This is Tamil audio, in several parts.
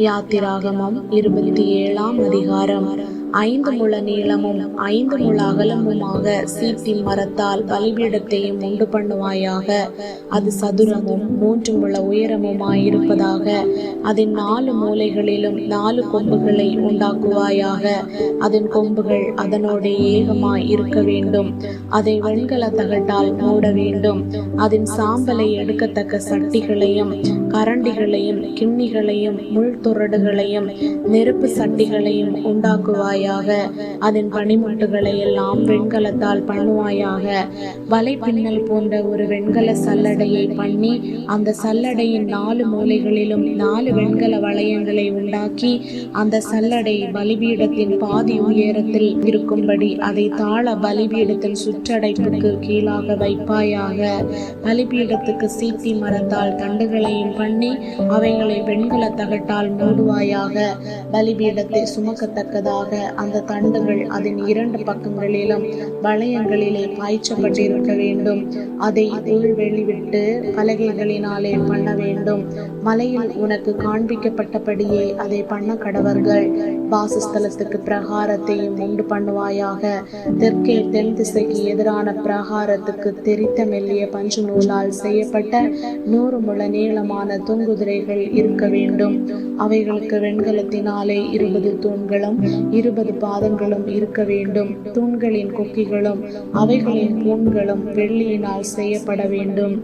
யாத்திராகமம் 27ஆம் அதிகாரம். 5 முழ நீளமும் 5 முழ அகலமுமாக சீத்திம் மரத்தால் பலிபீடத்தையும் உண்டு பண்ணுவாயாக. அது சதுரமும் 3 முழ உயரமுமாயிருப்பதாக. அதன் 4 மூலைகளிலும் 4 கொம்புகளை உண்டாக்குவாயாக. அதன் கொம்புகள் அதனோட ஏகமாய் இருக்க வேண்டும். அதை வெண்கல தகட்டால் மூட வேண்டும். அதன் சாம்பலை எடுக்கத்தக்க சட்டிகளையும் கரண்டிகளையும் கிண்ணிகளையும் முள்துறடுகளையும் நெருப்பு சட்டிகளையும் உண்டாக்குவாயாக. அதன் பனிமுட்டுகளை எல்லாம் வெண்கலத்தால் பண்ணுவாயாக. வலை பின்னல் போன்ற ஒரு வெண்கல சல்லடையை பண்ணி அந்த சல்லடையின் 4 மூலைகளிலும் 4 வெண்கல வளையங்களை உண்டாக்கி அந்த சல்லடை பலிபீடத்தின் பாதி உயரத்தில் இருக்கும்படி அதை தாழ பலிபீடத்தின் சுற்றடைப்புக்கு கீழாக வைப்பாயாக. பலிபீடத்துக்கு சீத்தி மரத்தால் தண்டுகளையும் பண்ணி அவைகளை வெண்கல தகட்டால் மூடுவாயாக. பலிபீடத்தை சுமக்கத்தக்கதாக அந்த தண்டுகள் அதன் 2 பக்கங்களிலும் வளையங்களிலே பாய்ச்சப்பட்டிருக்க வேண்டும். அதை உள்வெளிவிட்டு பலகைகளினாலே பண்ண வேண்டும். மலையில் உனக்கு காண்பிக்கப்பட்டபடியே அதை பண்ண கடவர்கள். வாசஸ்தலத்துக்கு பிரகாரத்தையும் உண்டு பண்ணுவாயாக. தெற்கே தென் திசைக்கு எதிரான பிரகாரத்துக்கு தெரித்த மெல்லிய பஞ்சு நூலால் செய்யப்பட்ட 100 முழ நீளமான தொங்குதிரைகள் இருக்க வேண்டும். அவைகளுக்கு வெண்கலத்தினாலே 20 தூண்களும் 20 பாதங்களும் இருக்க வேண்டும். தூண்களின் கொக்கிகளும் அவைகளின் பூண்களும் வெள்ளியினால் செய்யப்பட வேண்டும்.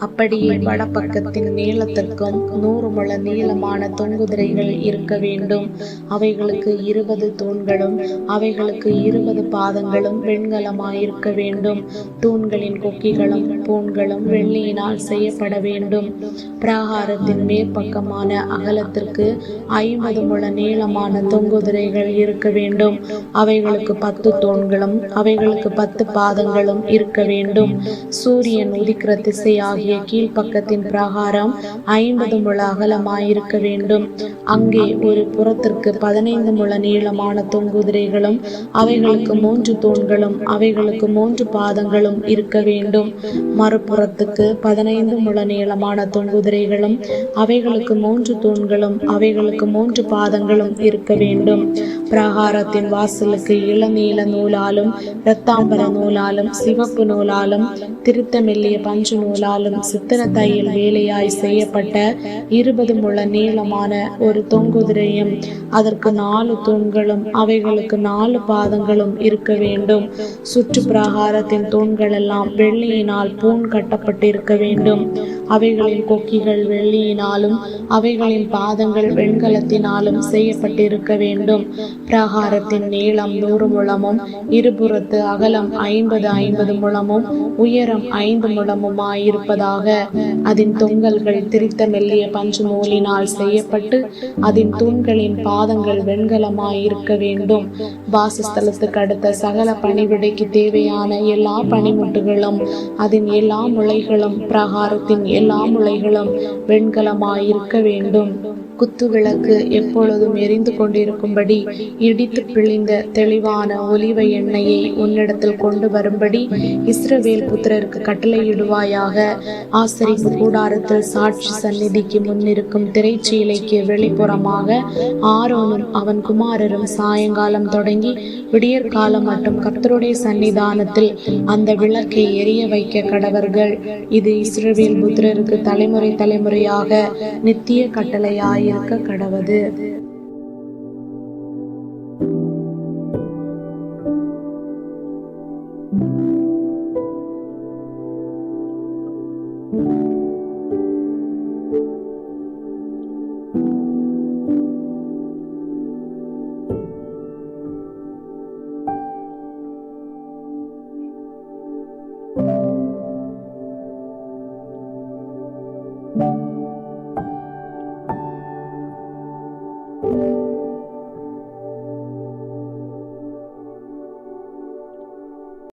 அப்படியே வடபக்கத்தின் நீளத்திற்கும் 100 முழ நீளமான தொங்குதிரைகள் இருக்க வேண்டும். அவைகளுக்கு 20 தூண்களும் அவைகளுக்கு 20 பாதங்களும் வெண்கலமாயிருக்க வேண்டும். தூண்களின் கொக்கிகளும் பூண்களும் வெள்ளியினால் செய்யப்பட வேண்டும். பிராகாரத்தின் மேற்பக்கமான அகலத்திற்கு 50 முழ நீளமான தொங்குதிரைகள் இருக்க வேண்டும். அவைகளுக்கு 10 தூண்களும் அவைகளுக்கு 10 பாதங்களும் இருக்க வேண்டும். சூரியன் உதிக்கிற திசையாகி கீழ்ப்பக்கத்தின் பிரகாரம் 50 முழ அகலமாயிருக்க வேண்டும். அங்கே ஒரு புறத்திற்கு 15 முழ நீளமான தொங்குதிரைகளும் அவைகளுக்கு 3 தூண்களும் அவைகளுக்கு 3 பாதங்களும் இருக்க வேண்டும். மறுபுறத்துக்கு 15 முழ நீளமான தொங்குதிரைகளும் அவைகளுக்கு 3 தூண்களும் அவைகளுக்கு 3 பாதங்களும் இருக்க வேண்டும். பிரகாரத்தின் வாசலுக்கு இளநீல நூலாலும் இரத்தாம்பர நூலாலும் சிவப்பு நூலாலும் திருத்த மெல்லிய பஞ்சு நூலாலும் சித்திர தையல் வேலையாய் செய்யப்பட்ட 20 முழ நீளமான ஒரு தொங்குதிரையும் அதற்கு 4 தூண்களும் அவைகளுக்கு 4 பாதங்களும் இருக்க வேண்டும். சுற்று பிரகாரத்தின் தூண்கள் எல்லாம் வெள்ளியினால் பூண் கட்டப்பட்டிருக்க வேண்டும். அவைகளின் கொக்கிகள் வெள்ளியினாலும் அவைகளின் பாதங்கள் வெண்கலத்தினாலும் செய்யப்பட்டிருக்க வேண்டும். பிரகாரத்தின் நீளம் 100 முழமும் இருபுறத்து அகலம் 50 முழமும் உயரம் 5 முழமுமாயிருப்பதாக. அதன் தொங்கல்கள் திரித்த மெல்லிய பஞ்சு நூலினால் செய்யப்பட்டு அதன் தூண்களின் பாதங்கள் வெண்கலமாயிருக்க வேண்டும். வாசஸ்தலத்துக்கு அடுத்த சகல பணிவிடைக்கு தேவையான எல்லா பணிமுட்டுகளும் அதன் எல்லா முளைகளும் பிரகாரத்தின் எல்லா முளைகளும் வெண்கலமாயிருக்க வேண்டும். குத்துவிளக்கு எப்பொழுதும் எரிந்து கொண்டிருக்கும்படி இடித்து பிழிந்த தெளிவான ஒலிவ எண்ணெயை உன்னிடத்தில் கொண்டு வரும்படி இஸ்ரவேல் புத்திரருக்கு கட்டளையிடுவாயாக. ஆசரிப்பு கூடாரத்தில் சாட்சி சந்நிதிக்கு முன்னிருக்கும் திரைச்சீலைக்கு வெளிப்புறமாக ஆரோனும் அவன் குமாரரும் சாயங்காலம் தொடங்கி விடியற்காலம் மட்டும் கர்த்தருடைய சன்னிதானத்தில் அந்த விளக்கை எரிய வைக்க கடவர்கள். இது இஸ்ரவேல் புத்திரருக்கு தலைமுறை தலைமுறையாக நித்திய கட்டளையாயிருக்க கடவது. Thank you.